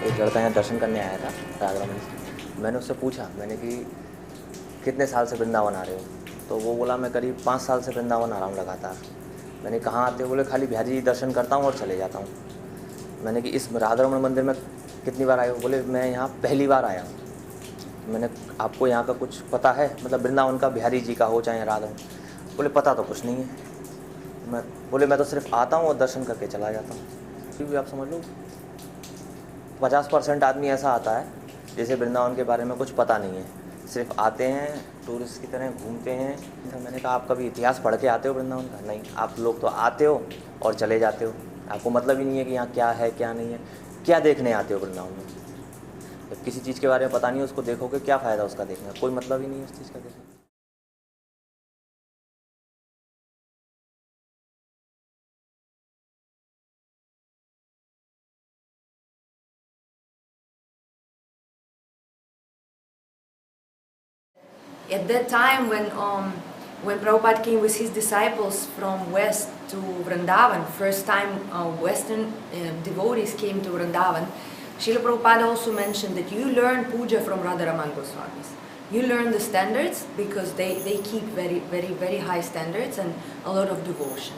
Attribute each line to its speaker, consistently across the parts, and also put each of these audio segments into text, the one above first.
Speaker 1: एक लड़का यहाँ दर्शन करने आया था राधारमण से। मैंने उससे पूछा, मैंने कि कितने साल से वृंदावन आ रहे हो? तो वो बोला मैं करीब 5 साल से वृंदावन आ रहा हूँ लगातार। मैंने कहाँ आते हो? बोले खाली बिहारी जी दर्शन करता हूँ और चले जाता हूँ। मैंने कि इस राधारमण मंदिर में कितनी बार आए हो? बोले मैं यहाँ पहली बार आया हूँ। मैंने आपको यहाँ का कुछ पता है, मतलब वृंदावन का, बिहारी जी का हो चाहे राधारमण? बोले पता तो कुछ नहीं है। मैं तो सिर्फ आता हूँ और दर्शन करके चला जाता हूँ। क्योंकि आप समझ लो 50% आदमी ऐसा आता है जैसे वृंदावन के बारे में कुछ पता नहीं है, सिर्फ आते हैं टूरिस्ट की तरह घूमते हैं। तो मैंने कहा आप कभी इतिहास पढ़ के आते हो वृंदावन का? नहीं, आप लोग तो आते हो और चले जाते हो, आपको मतलब ही नहीं है कि यहाँ क्या है क्या नहीं है, क्या देखने आते हो वृंदावन में। जब किसी चीज़ के बारे में पता नहीं है उसको देखोगे, क्या फ़ायदा उसका देखने का? कोई मतलब ही नहीं है उस चीज़ का देखने का।
Speaker 2: At that time when Prabhupada came with his disciples from west to Vrindavan, first time Western devotees came to Vrindavan, Srila Prabhupada also mentioned that you learn puja from Radharaman Goswamis. You learn the standards because they keep very high standards and a lot of devotion.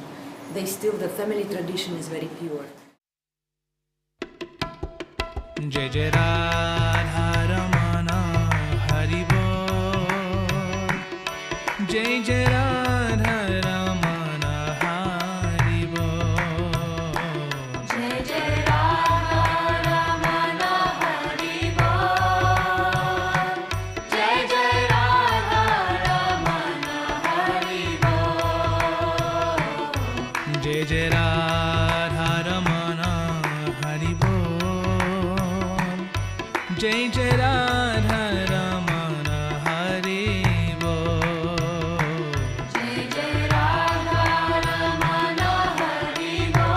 Speaker 2: The family tradition is very pure.
Speaker 3: Jai Jai Radha Ramana Hari Bol. Jai Jai Radha Ramana Hari Bol.
Speaker 4: Jai Jai Radha Ramana Hari Bol. Jai Jai Radha Ramana Hari Bol.
Speaker 3: Jai Jai Radha Ramana Hari Bol. Jai Jai Radha Ramana Hari Bol.
Speaker 4: Jai Jai Radha Ramana Hari Bol.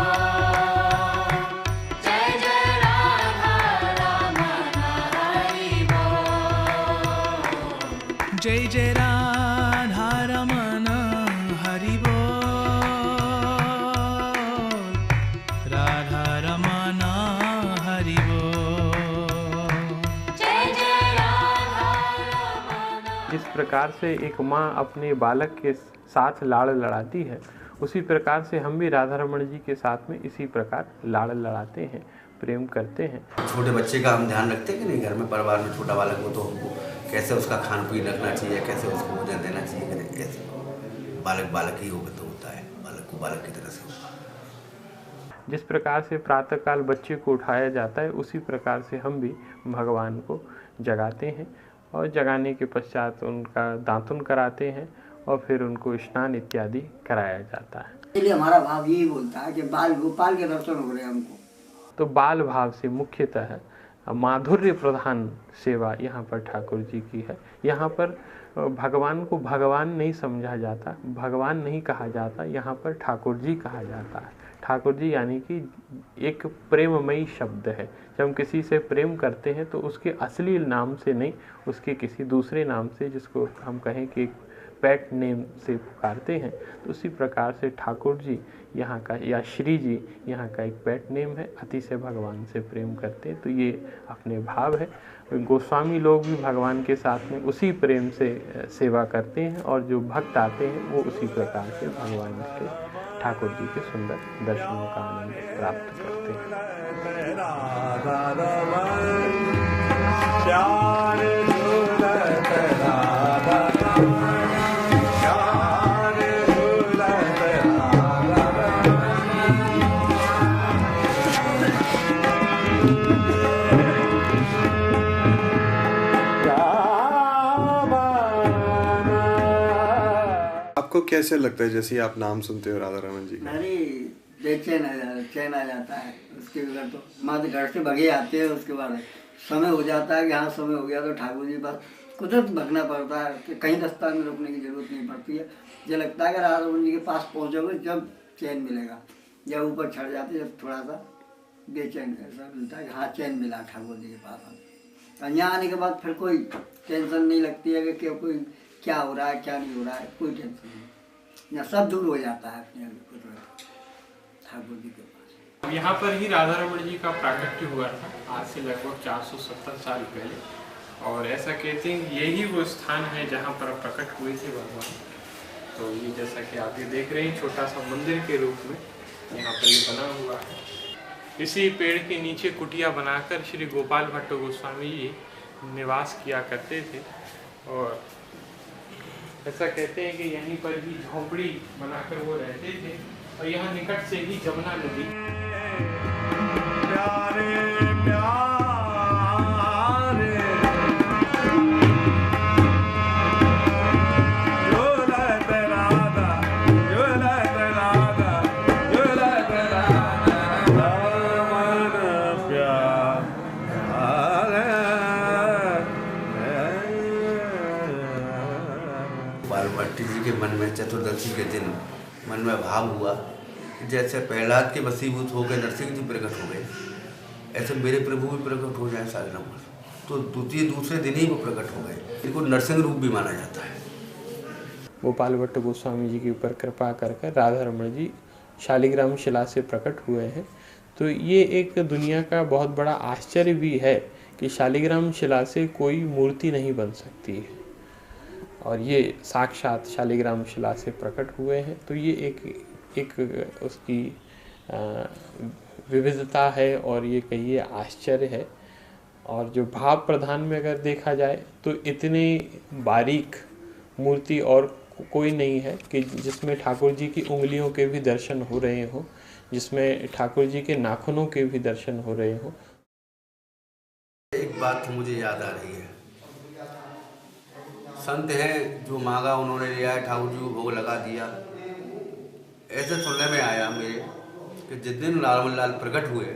Speaker 4: Jai Jai Radha Ramana Hari Bol.
Speaker 3: Jai Jai Radha Ramana Hari Bol. Radha Ramana Hari Bol.
Speaker 4: Jai Jai Radha Ramana.
Speaker 5: जिस प्रकार से एक माँ अपने बालक के साथ लाड़ लड़ाती है, उसी प्रकार से हम भी राधारमण जी के साथ में इसी प्रकार लाड़ लड़ाते हैं, प्रेम करते हैं।
Speaker 6: छोटे बच्चे का हम ध्यान रखते हैं कि नहीं? घर में परिवार में छोटा बालक हो तो हमको कैसे उसका खान पीन रखना चाहिए, कैसे उसको भोजन देना चाहिए, कैसे बालक ही होगा तो होता है, बालक को बालक की तरह से होगा।
Speaker 5: जिस प्रकार से प्रातःकाल बच्चे को उठाया जाता है, उसी प्रकार से हम भी भगवान को जगाते हैं और जगाने के पश्चात उनका दातुन कराते हैं और फिर उनको स्नान इत्यादि कराया जाता है।
Speaker 7: इसलिए हमारा भाव यही बोलता है कि बाल गोपाल के दर्शन हो रहे हैं हमको।
Speaker 5: तो बाल भाव से मुख्यतः माधुर्य प्रधान सेवा यहाँ पर ठाकुर जी की है। यहाँ पर भगवान को भगवान नहीं समझा जाता, भगवान नहीं कहा जाता, यहाँ पर ठाकुर जी कहा जाता है। ठाकुर जी यानी कि एक प्रेममयी शब्द है। जब हम किसी से प्रेम करते हैं तो उसके असली नाम से नहीं, उसके किसी दूसरे नाम से, जिसको हम कहें कि एक पेट नेम से पुकारते हैं, तो उसी प्रकार से ठाकुर जी यहाँ का या श्री जी यहाँ का एक पेट नेम है। अति से भगवान से प्रेम करते हैं, तो ये अपने भाव है। गोस्वामी लोग भी भगवान के साथ में उसी प्रेम से सेवा करते हैं और जो भक्त आते हैं वो उसी प्रकार से भगवान के ठाकुर जी के सुंदर दर्शनों का आनंद प्राप्त करते हैं।
Speaker 8: आपको कैसे लगता है जैसे आप नाम सुनते हो राधा रमन जी का?
Speaker 7: अरे चैन आ जाता है उसके बगैर तो माँ घर से भगे आते हैं। उसके बाद समय हो जाता है कि हाँ समय हो गया तो ठाकुर जी पास कुदरत भगना पड़ता है कि कहीं रास्ता में रुकने की जरूरत नहीं पड़ती है। ये लगता है कि राधा रमन जी के पास पहुँचोगे जब चैन मिलेगा। जब ऊपर चढ़ जाते जब थोड़ा सा बेचैन ऐसा मिलता है कि हाँ चैन मिला ठाकुर जी के पास। यहाँ आने के बाद फिर कोई टेंशन नहीं लगती है कि कोई क्या हो रहा है क्या नहीं हो रहा है, कोई टेंशन नहीं, यहाँ सब दूर हो जाता है अपने कुदरत ठाकुर जी के पास।
Speaker 5: यहाँ पर ही राधा रमण जी का प्राकट्य हुआ था आज से लगभग 470 साल पहले, और ऐसा कहते हैं यही वो स्थान है जहाँ पर प्रकट हुए थे भगवान। तो ये जैसा कि आप ये देख रहे हैं छोटा सा मंदिर के रूप में यहाँ पर ये बना हुआ है। इसी पेड़ के नीचे कुटिया बनाकर श्री गोपाल भट्ट गोस्वामी जी निवास किया करते थे, और ऐसा कहते हैं कि यहीं पर ही झोंपड़ी बनाकर वो रहते थे, और यहाँ निकट से ही जमुना नदी।
Speaker 3: प्यारे प्यारे
Speaker 6: भट्ट जी के मन में चतुर्दशी के दिन मन में भाव हुआ कि जैसे प्रहलाद के वसीभूत हो गए नरसिंह जी प्रकट हो गए, ऐसे मेरे प्रभु भी प्रकट हो जाए सारे नंबर। तो दूसरे दिन ही वो प्रकट हो गए, इनको नरसिंह रूप भी माना जाता है।
Speaker 5: गोपाल भट्ट गोस्वामी जी के ऊपर कृपा कर राधा रमण जी शालिग्राम शिला से प्रकट हुए हैं। तो ये एक दुनिया का बहुत बड़ा आश्चर्य भी है कि शालिग्राम शिला से कोई मूर्ति नहीं बन सकती है, और ये साक्षात शालिग्राम शिला से प्रकट हुए हैं। तो ये एक उसकी विविधता है, और ये कहिए आश्चर्य है। और जो भाव प्रधान में अगर देखा जाए तो इतनी बारीक मूर्ति और कोई नहीं है कि जिसमें ठाकुर जी की उंगलियों के भी दर्शन हो रहे हों, जिसमें ठाकुर जी के नाखूनों के भी दर्शन हो रहे हों।
Speaker 6: एक बात मुझे याद आ रही है, संत हैं जो मांगा उन्होंने लिया है, ठाकुर जी को भोग लगा दिया। ऐसे सुनने में आया मेरे कि जिस दिन लाल प्रकट हुए,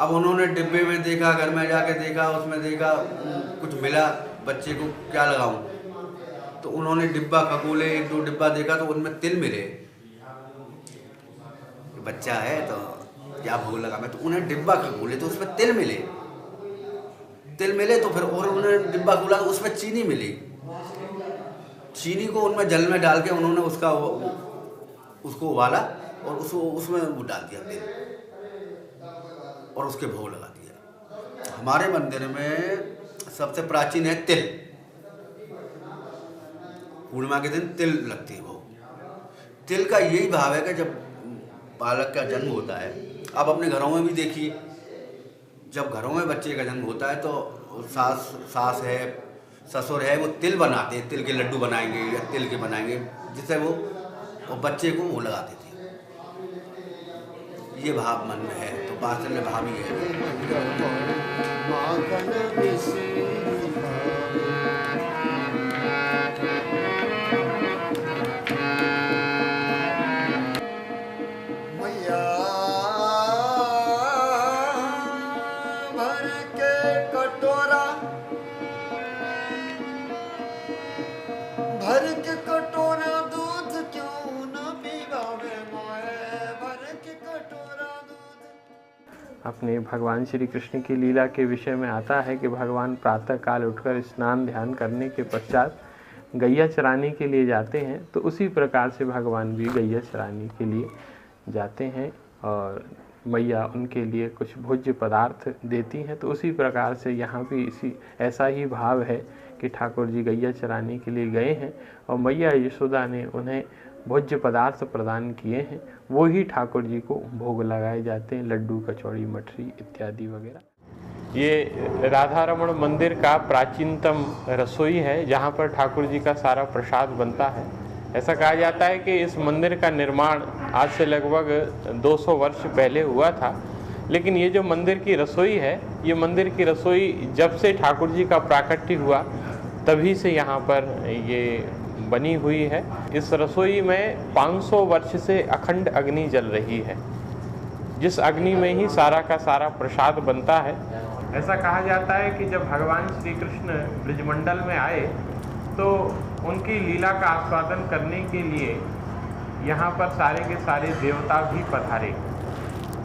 Speaker 6: अब उन्होंने डिब्बे में देखा, घर में जाके देखा, उसमें देखा कुछ मिला, बच्चे को क्या लगाऊं, तो उन्होंने डिब्बा खगोले, 1-2 डिब्बा देखा तो उनमें तिल मिले। बच्चा है तो क्या भोग लगा मैं, तो उन्हें डिब्बा खगोले तो उसमें तिल मिले, तो फिर और उन्होंने डिब्बा खोला तो उसमें चीनी मिली। चीनी को उनमें जल में डाल के उन्होंने उसको उबाला और उसमें वो डाल दिया तेल, और उसके भोग लगा दिया। हमारे मंदिर में सबसे प्राचीन है तिल, पूर्णिमा के दिन तिल लगती है भोग। तिल का यही भाव है कि जब बालक का जन्म होता है, आप अपने घरों में भी देखिए, जब घरों में बच्चे का जन्म होता है तो सास है, ससुर है, वो तिल बनाते हैं, तिल के लड्डू बनाएंगे या तिल के बनाएंगे, जिससे वो बच्चे को वो लगा देते हैं। ये भाव मन में है, तो वात्सल्य भाव ही है।
Speaker 5: अपने भगवान श्री कृष्ण की लीला के विषय में आता है कि भगवान प्रातः काल उठकर स्नान ध्यान करने के पश्चात गैया चराने के लिए जाते हैं। तो उसी प्रकार से भगवान भी गैया चराने के लिए जाते हैं, और मैया उनके लिए कुछ भोज्य पदार्थ देती हैं। तो उसी प्रकार से यहाँ भी ऐसा ही भाव है कि ठाकुर जी गैया चराने के लिए गए हैं, और मैया यशोदा ने उन्हें भोज्य पदार्थ प्रदान किए हैं। वो ही ठाकुर जी को भोग लगाए जाते हैं, लड्डू, कचौड़ी, मठरी इत्यादि वगैरह। ये राधा रमण मंदिर का प्राचीनतम रसोई है, जहाँ पर ठाकुर जी का सारा प्रसाद बनता है। ऐसा कहा जाता है कि इस मंदिर का निर्माण आज से लगभग 200 वर्ष पहले हुआ था, लेकिन ये जो मंदिर की रसोई है, ये मंदिर की रसोई जब से ठाकुर जी का प्राकट्य हुआ तभी से यहाँ पर ये बनी हुई है। इस रसोई में 500 वर्ष से अखंड अग्नि जल रही है, जिस अग्नि में ही सारा का सारा प्रसाद बनता है। ऐसा कहा जाता है कि जब भगवान श्री कृष्ण ब्रजमंडल में आए तो उनकी लीला का आस्वादन करने के लिए यहाँ पर सारे के सारे देवता भी पधारे,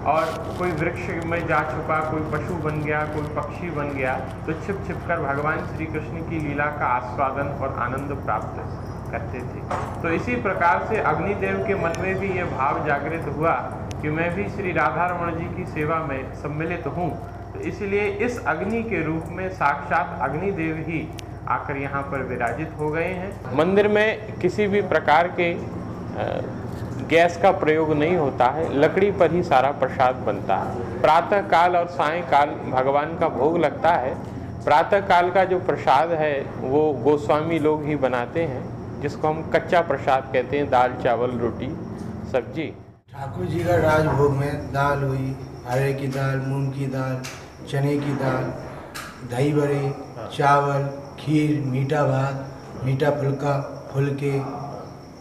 Speaker 5: और कोई वृक्ष में जा छुपा, कोई पशु बन गया, कोई पक्षी बन गया, तो छिप छिप कर भगवान श्री कृष्ण की लीला का आस्वादन और आनंद प्राप्त करते थे। तो इसी प्रकार से अग्निदेव के मन में भी ये भाव जागृत हुआ कि मैं भी श्री राधा रमण जी की सेवा में सम्मिलित हूँ। तो इसलिए इस अग्नि के रूप में साक्षात अग्निदेव ही आकर यहाँ पर विराजित हो गए हैं। मंदिर में किसी भी प्रकार के गैस का प्रयोग नहीं होता है, लकड़ी पर ही सारा प्रसाद बनता है। प्रातः काल और सायंकाल भगवान का भोग लगता है। प्रातः काल का जो प्रसाद है वो गोस्वामी लोग ही बनाते हैं, जिसको हम कच्चा प्रसाद कहते हैं, दाल चावल रोटी सब्जी।
Speaker 9: ठाकुर जी का राजभोग में दाल हुई, अरहर की दाल, मूंग की दाल, चने की दाल, दही बड़े, चावल, खीर, मीठा भात, मीठा फुलके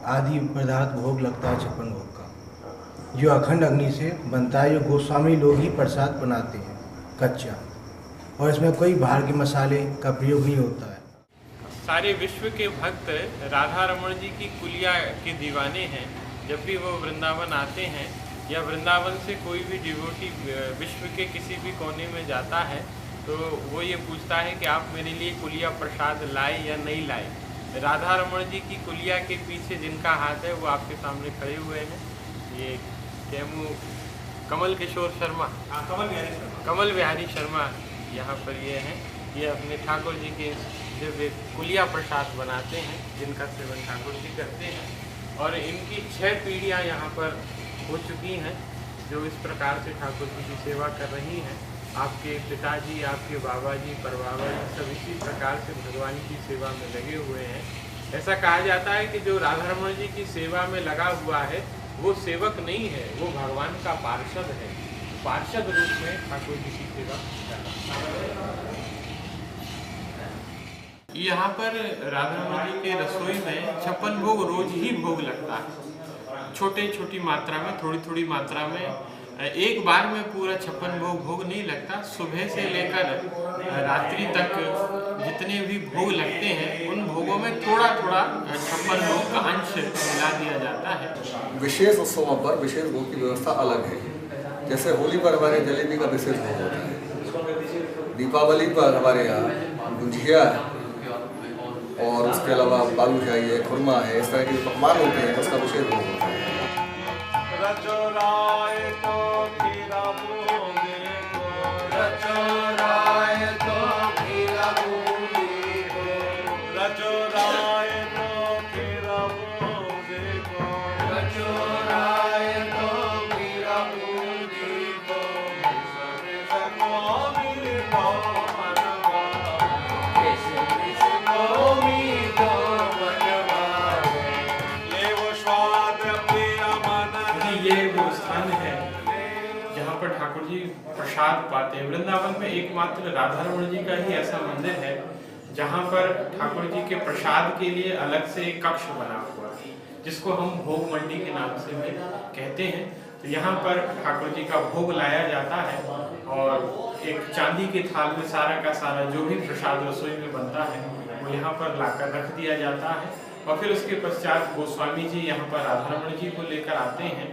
Speaker 9: आदि पदार्थ भोग लगता है 56 भोग का, जो अखंड अग्नि से बनता है, जो गोस्वामी लोग ही प्रसाद बनाते हैं कच्चा, और इसमें कोई बाहर के मसाले का प्रयोग नहीं होता है।
Speaker 5: सारे विश्व के भक्त राधा रमण जी की कुलिया के दीवाने हैं। जब भी वो वृंदावन आते हैं या वृंदावन से कोई भी डिवोटी विश्व के किसी भी कोने में जाता है तो वो ये पूछता है कि आप मेरे लिए कुलिया प्रसाद लाए या नहीं लाए। राधा रमण जी की कुलिया के पीछे जिनका हाथ है वो आपके सामने खड़े हुए हैं। ये कैमू कमल किशोर शर्मा, कमल बिहारी शर्मा यहाँ पर ये हैं। ये अपने ठाकुर जी के दिव्य कुलिया प्रसाद बनाते हैं, जिनका सेवन ठाकुर जी करते हैं। और इनकी 6 पीढ़ियाँ यहाँ पर हो चुकी हैं, जो इस प्रकार से ठाकुर जी की सेवा कर रही हैं। आपके पिताजी, आपके बाबा जी, परबाबा जी सब इसी प्रकार से भगवान की सेवा में लगे हुए हैं। ऐसा कहा जाता है कि जो राधा रमण जी की सेवा में लगा हुआ है वो सेवक नहीं है, वो भगवान का पार्षद है। पार्षद रूप में ठाकुर जी की सेवा कर रहा है। यहाँ पर राधा रमण जी के रसोई में 56 भोग रोज ही भोग लगता है, छोटी मात्रा में, थोड़ी मात्रा में। एक बार में पूरा 56 भोग नहीं लगता। सुबह से लेकर रात्रि तक जितने भी भोग लगते हैं उन भोगों में थोड़ा 56 भोग का अंश मिला दिया जाता है।
Speaker 10: विशेष उत्सवों पर विशेष भोग की व्यवस्था अलग है। जैसे होली पर हमारे जलेबी का विशेष भोग होता है, दीपावली पर हमारे यहाँ गुजिया है, और उसके अलावा बालूशाही है, खुरमा है, इस तरह के पकवान होते हैं, उसका विशेष भोग होता है।
Speaker 3: रचोराय तो खीरा बूंदी को, रचोराय तो खीरा बूंदी को, रचोराय तो खीरा बूंदी को, रचोराय तो खीरा बूंदी को, स्वामी तो मनवा, स्वामी तो मनवा, ले वो स्वाद प्रिय मन।
Speaker 5: ये वो स्थान है जहाँ पर ठाकुर जी प्रसाद पाते हैं। वृंदावन में एकमात्र राधा रमण जी का ही ऐसा मंदिर है जहाँ पर ठाकुर जी के प्रसाद के लिए अलग से एक कक्ष बना हुआ है, जिसको हम भोग मंडी के नाम से भी कहते हैं। तो यहाँ पर ठाकुर जी का भोग लाया जाता है और एक चांदी के थाल में सारा का सारा जो भी प्रसाद रसोई में बनता है वो यहाँ पर लाकर रख दिया जाता है। और फिर उसके पश्चात गोस्वामी जी यहाँ पर राधा रमण जी को लेकर आते हैं।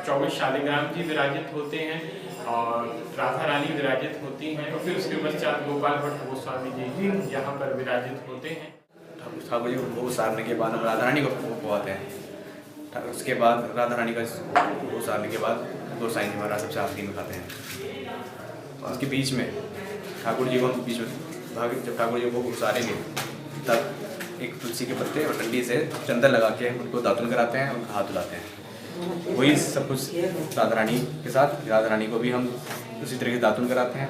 Speaker 5: 24 शालिग्राम जी विराजित होते हैं और राधा रानी विराजित होती हैं। और फिर उसके पश्चात गोपाल भट्ट गोस्वामी जी यहाँ पर विराजित होते हैं।
Speaker 11: ठाकुर जी को भोग सारने के बाद हम राधा रानी को भोग पवाते हैं। उसके बाद राधा रानी का भोग सारने के बाद गोसाई जी महाराज सबसे आखिरी में खाते हैं। और उसके बीच में ठाकुर जी को हम बीच में जब ठाकुर जी को भोग सारेंगे तब एक तुलसी के पत्ते और डंडी से चंदन लगा के उनको दातुन कराते हैं, उनका हाथ धुलाते हैं। वही सब कुछ राधा रानी के साथ, राधा रानी को भी हम उसी तरह के दातुन कराते हैं।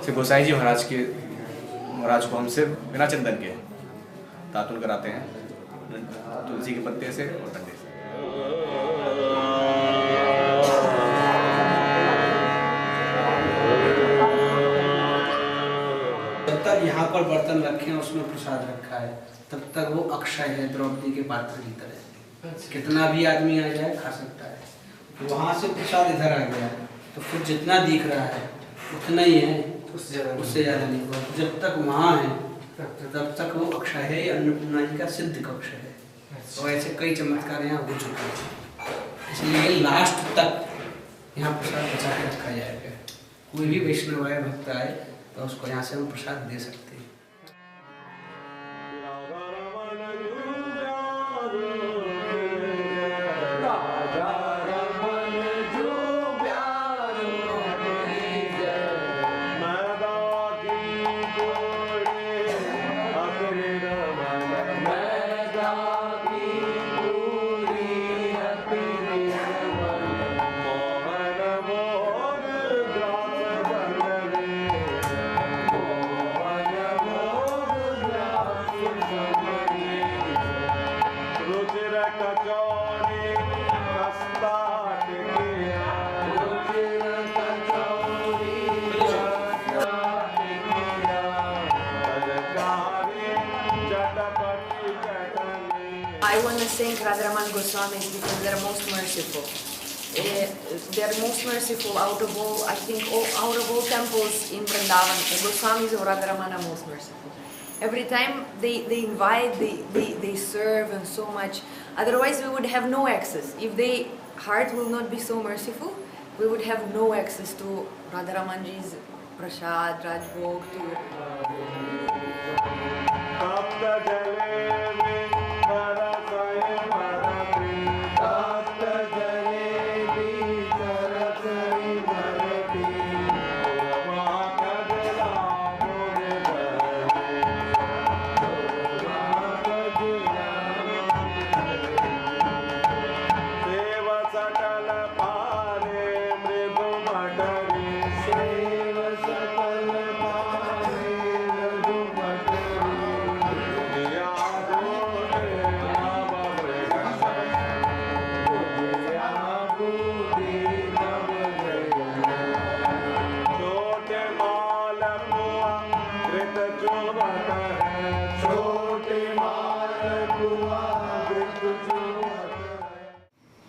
Speaker 11: फिर गोसाई जी महाराज को हम सिर्फ बिना चंदन के दातुन कराते हैं, तुलसी के पत्ते से और डंडे से।
Speaker 12: जब तक यहाँ पर बर्तन रखे हैं उसमें प्रसाद रखा है तब तक वो अक्षय है, द्रौपदी के पात्र की तरह। कितना भी आदमी आ जाए खा सकता है। वहाँ से प्रसाद इधर आ गया है तो फिर जितना दिख रहा है उतना ही है, उससे ज़्यादा नहीं हुआ। जब तक वहाँ है तब तक वो अक्षय है। अन्नपूर्णा जी का सिद्ध कक्ष है। तो ऐसे कई चमत्कार यहाँ हो चुके हैं, इसलिए लास्ट तक यहाँ प्रसाद बचा के रखा जाएगा। कोई भी वैष्णव आए, भक्त आए तो उसको यहाँ से हम प्रसाद दे सकते हैं।
Speaker 2: I want to thank Radharaman Goswamis because they're most merciful. They're most merciful out of all, I think, out of all temples in Vrindavan. The Goswamis of Radharaman are most merciful. Every time they invite, they serve and so much. Otherwise, we would have no access. If their heart will not be so merciful, we would have no access to Radharamanji's prasad, Rajbhog,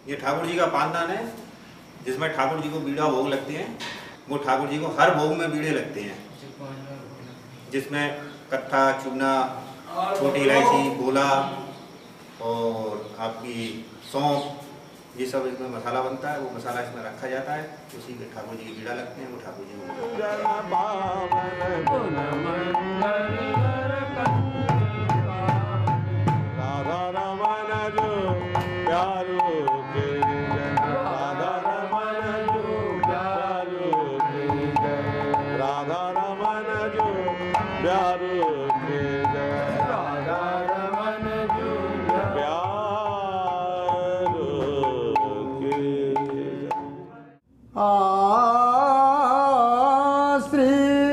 Speaker 13: ये ठाकुर जी का पानदान है जिसमें ठाकुर जी को बीड़ा भोग लगते हैं। वो ठाकुर जी को हर भोग में बीड़े लगते हैं, जिसमें कत्था, चूना, छोटी इलायची, गोला और आपकी सौंफ, ये सब इसमें मसाला बनता है। वो मसाला इसमें रखा जाता है, उसी के ठाकुर जी की बीड़ा लगते हैं। वो ठाकुर जी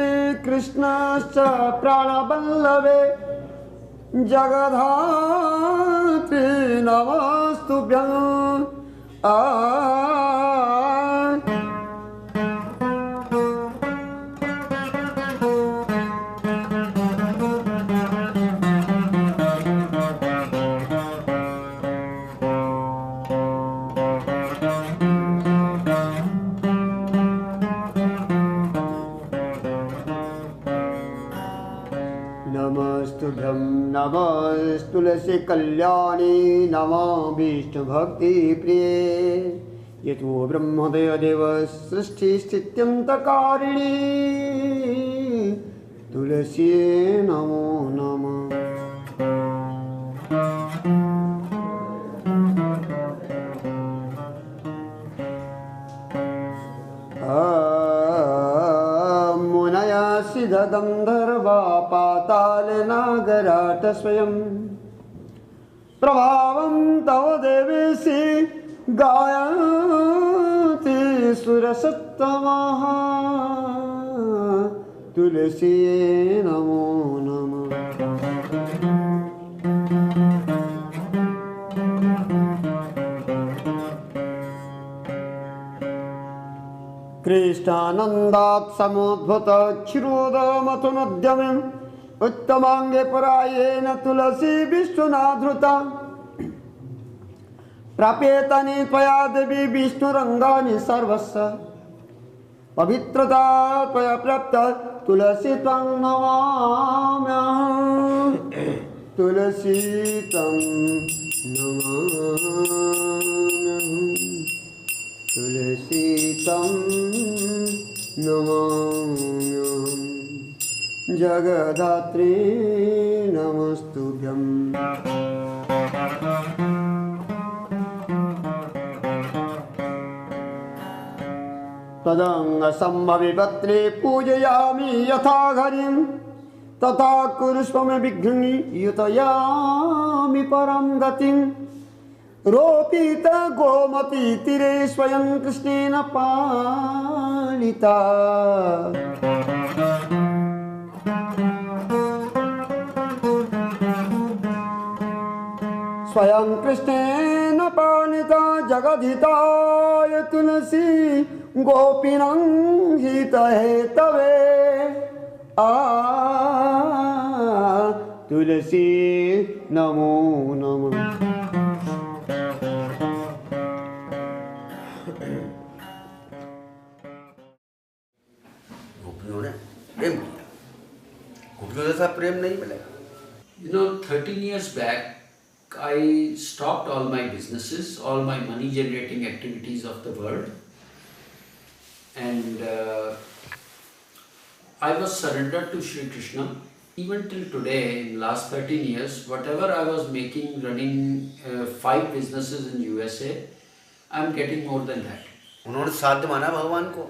Speaker 14: श्रीकृष्णश्च प्राणवल्लभे जगधात्री नमस्तुभ्यं। नमस्तुभ्यं नमस्तुलसी कल्याणी नमो विष्णु भक्ति प्रिये यतो ब्रह्मदेव देव सृष्टि स्थित्यन्तकारिणी तुलसी नमो नमः। मुनया सिद्ध गंधर्वा पाताल नागराट स्वयं प्रभावं तव देवेशि गायन्ति सुरसत्तमः तुलसी नमो नमः। कृष्णानन्दात् समुद्भूत क्षीरोदमथुनोद्यमे उत्तमांगे परायेन तुलसी विश्वनाधृता प्राप्येतानि त्वया देवी विष्णुरङ्गानि सर्वस्य पवित्रता त्वया प्राप्त तुलसी त्वं नमाम्यहं तुलसी त्वं नमाम्यहम्। तुलसीतं नमाम्यहं जगद्धात्री नमस्तुभ्यं तदङ्गसम्भविपत्रे पूजयामि यथा हरिं तथा कुरुष्वमे विघ्नि युतयामि परं गतिं रोपित गोमती तीरे स्वयं कृष्णेन पालिता स्वयं कृष्णेन पालिता जगद्धिताय तुलसी गोपीनां हितहेतवे तुलसी नमो नमः।
Speaker 6: गोपियों ने प्रेम किया, गोपियों जैसा प्रेम नहीं मिलेगा।
Speaker 15: 13 years back, I stopped all my businesses, all my money generating activities of the world, and I was surrendered to Sri Krishna. Even till today, in last 13 years, whatever I was making, running 5 businesses in USA, I am getting more than that.
Speaker 6: उन्होंने साध्य माना भगवान को,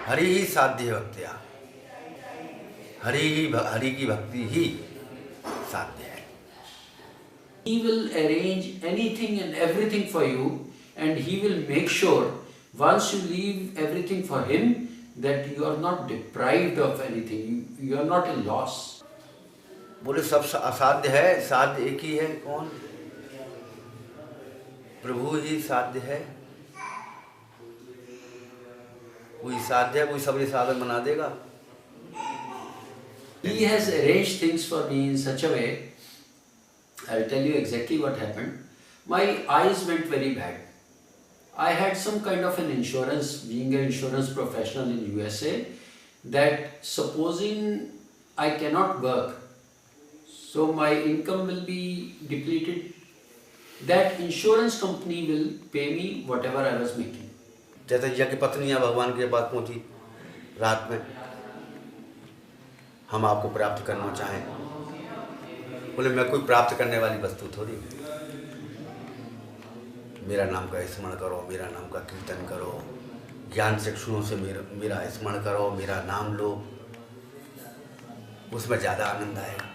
Speaker 6: हरि ही साध्य भक्तिया, हरि की भक्ति ही साध्य है।
Speaker 15: He will arrange anything and everything for you, and he will make sure once you leave everything for him that you are not deprived of anything, you are not in loss.
Speaker 6: बोले सब असाध्य है, साध्य एक ही है, कौन? प्रभु ही साध्य है। कोई साध्य है, कोई सबके साधन बना देगा।
Speaker 15: He has arranged things for me in such a way. I will tell you exactly what happened. My eyes went very bad. I had some kind of an insurance, being an insurance professional in USA, that supposing I cannot work, so my income will be depleted, that insurance company will pay me whatever I was making.
Speaker 6: जैसे यज्ञ पत्नियां भगवान के पास पहुंची रात में, हम आपको प्राप्त करना चाहें। बोले मैं कोई प्राप्त करने वाली वस्तु थोड़ी, मेरा नाम का स्मरण करो, मेरा नाम का कीर्तन करो, ज्ञान चक्षुओं से मेरा स्मरण करो, मेरा नाम लो, उसमें ज़्यादा आनंद आएगा।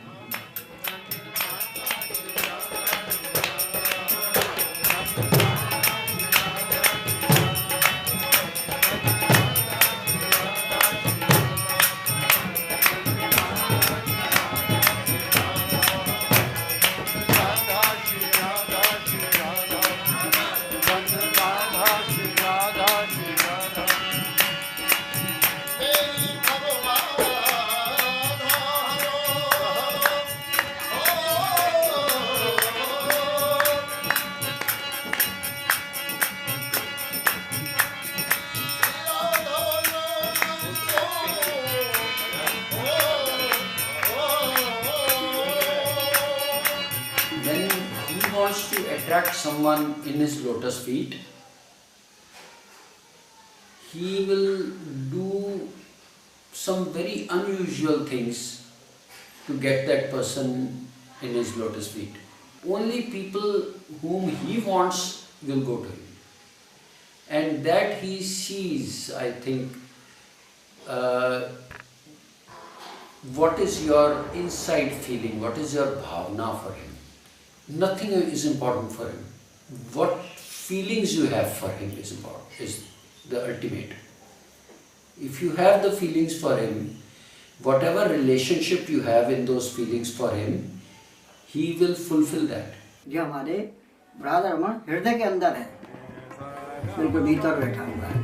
Speaker 15: Attract someone in his lotus feet, he will do some very unusual things to get that person in his lotus feet. Only people whom he wants will go to him, and that he sees, I think, what is your inside feeling, what is your bhavna for him. Nothing is important for him. What feelings you have for him is important, is the ultimate. If you have the feelings for him, whatever relationship you have in those feelings for him, he will fulfill that.
Speaker 7: जो हमारे राधा रमन हृदय के अंदर है, बिल्कुल भीतर बैठा हुआ है।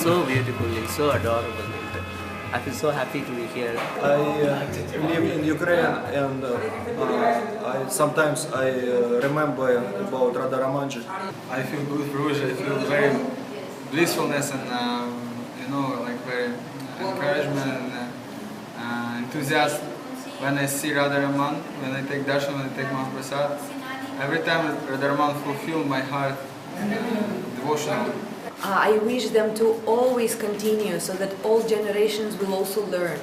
Speaker 15: So beautiful, so adorable.
Speaker 16: I feel so happy to be here.
Speaker 17: I live in Ukraine, and sometimes I remember about Radharamanji.
Speaker 18: I feel good, Bruges. I feel very blissfulness and like very encouragement and enthusiasm when I see Radharaman, when I take darshan, when I take Mahaprasad. Every time Radharaman fulfills my heart devotional.
Speaker 2: I wish them to always continue so that all generations will also learn.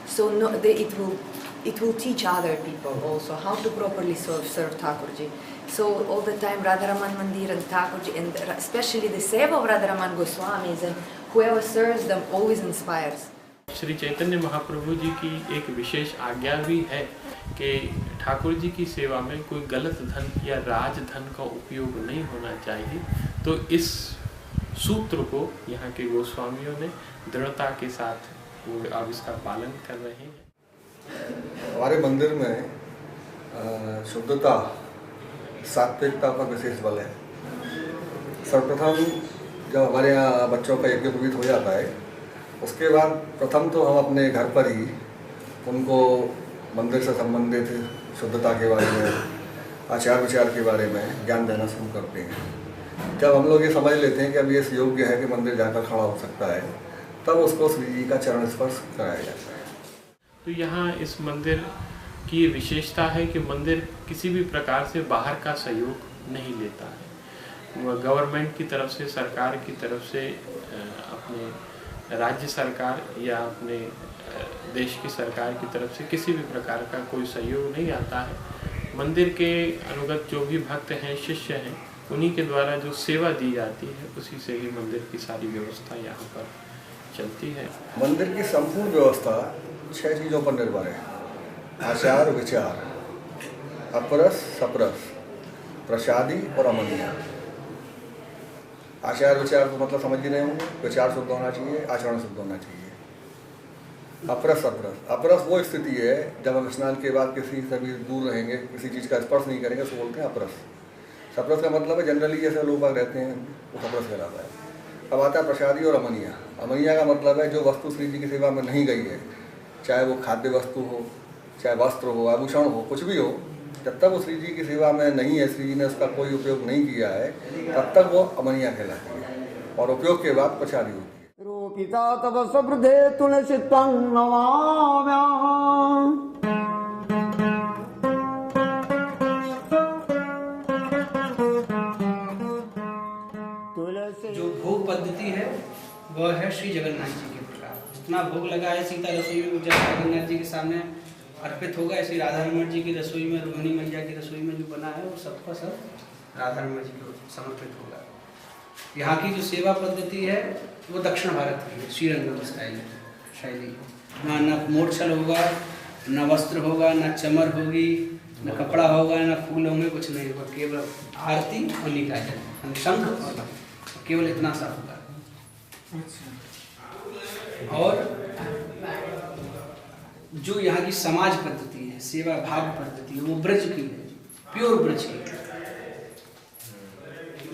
Speaker 2: So it will teach other people also how to properly serve Thakurji. So all the time Radharaman Mandir and Thakurji, and especially the seva of Radharaman Goswamis and whoever serves them always inspires.
Speaker 5: Shri Chaitanya Mahaprabhu ji की एक विशेष आज्ञा भी है कि ठाकुर जी की सेवा में कोई गलत धन या राजधन का उपयोग नहीं होना चाहिए। तो इस सूत्र को यहाँ के गोस्वामियों ने दृढ़ता के साथ वो अब इसका पालन कर रहे हैं।
Speaker 10: हमारे मंदिर में शुद्धता सात्विकता का विशेष बल है। सर्वप्रथम जब हमारे यहाँ बच्चों का यज्ञोपवीत हो जाता है, उसके बाद प्रथम तो हम अपने घर पर ही उनको मंदिर से संबंधित शुद्धता के बारे में, आचार विचार के बारे में ज्ञान देना शुरू करते हैं। जब हम लोग ये समझ लेते हैं कि अब ये योग्य है कि मंदिर जाकर खड़ा हो सकता है, तब उसको श्री जी का चरण स्पर्श कराया जाता है।
Speaker 5: तो यहाँ इस मंदिर की विशेषता है कि मंदिर किसी भी प्रकार से बाहर का सहयोग नहीं लेता है। गवर्नमेंट की तरफ से, सरकार की तरफ से, अपने राज्य सरकार या अपने देश की सरकार की तरफ से किसी भी प्रकार का कोई सहयोग नहीं आता है। मंदिर के अनुगत जो भी भक्त हैं, शिष्य हैं, उन्हीं के द्वारा जो सेवा दी जाती है, उसी से ही मंदिर की सारी व्यवस्था यहाँ पर चलती है।
Speaker 10: मंदिर की संपूर्ण व्यवस्था 6 चीज़ों पर निर्भर है: आचार विचार, अपरस सपरस, प्रसादी और अमनिया। आचार विचार को मतलब समझ ही रहे होंगे। विचार शुद्ध होना चाहिए, आचरण शुद्ध होना चाहिए। अपरस सपरस, अपरस वो स्थिति है जब हम स्नान के बाद किसी से भी दूर रहेंगे, किसी चीज़ का स्पर्श नहीं करेंगे, उसको बोलते हैं अपरस। सपरस का मतलब है जनरली जैसे लोग रहते हैं, वो सपरस कहलाता है। अब आता है प्रसादी और अमनिया। अमनिया का मतलब है जो वस्तु श्री जी की सेवा में नहीं गई है, चाहे वो खाद्य वस्तु हो, चाहे वस्त्र हो, आभूषण हो, कुछ भी हो, जब तक वो श्री जी की सेवा में नहीं है, श्री जी ने उसका कोई उपयोग नहीं किया है, तब तक वो अमनिया कहलाती है और उपयोग के बाद प्रसादी होती है।
Speaker 14: रोपिता तब सब्रधे तुलसी त्वं नमाम्यहम्।
Speaker 12: जो भोग पद्धति है वह है श्री जगन्नाथ जी के प्रकार। जितना भोग लगा है सीता रसोई में, जब जगन्नाथ जी के सामने अर्पित होगा, ऐसे राधारमण जी की रसोई में, रोहिणी मैया की रसोई में जो बना है वो सबका सब राधारमण जी को समर्पित होगा। यहाँ की जो सेवा पद्धति है वो दक्षिण भारत की है, श्रीरंगम शैली। ना मोटछल होगा, न वस्त्र होगा, न चमर होगी, न कपड़ा होगा, न फूल होंगे, कुछ नहीं होगा, केवल आरती और निकाय शंख और केवल इतना सा होगा। और जो यहाँ की समाज पद्धति है, सेवा भाव पद्धति है, वो ब्रज की है, प्योर ब्रज की है,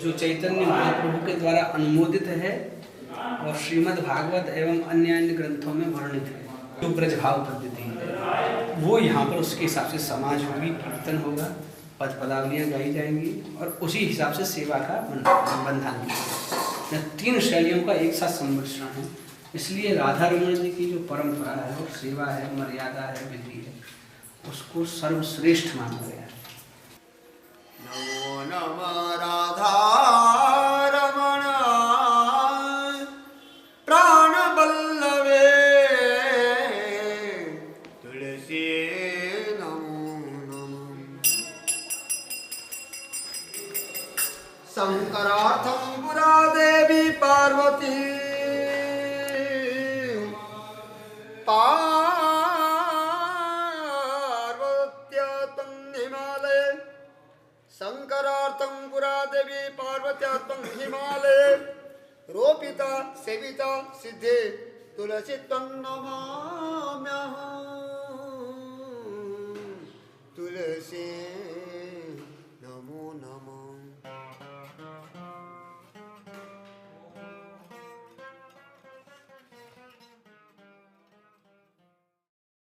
Speaker 12: जो चैतन्य महाप्रभु के द्वारा अनुमोदित है और श्रीमद् भागवत एवं अन्य ग्रंथों में वर्णित है। जो ब्रज भाव पद्धति है वो यहाँ पर उसके हिसाब से समाज होगी, कीर्तन होगा, पद पदावलियाँ गाई जाएंगी और उसी हिसाब से सेवा का बंधन किया। 3 शैलियों का एक साथ सम्मिश्रण है, इसलिए राधा रमण जी की जो परंपरा है और सेवा है, मर्यादा है, विधि है, उसको सर्वश्रेष्ठ माना गया है।
Speaker 14: नमो नमः राधा रमण प्राण बल्लवे तुलसी नमो नमः। शंकरार्थं पुरा देवी पार्वती शंकरार्थं पुरा देवी पार्वत्यात्मं हिमालये रोपिता सेविता सिद्धे तुलसी त्वं नमामि।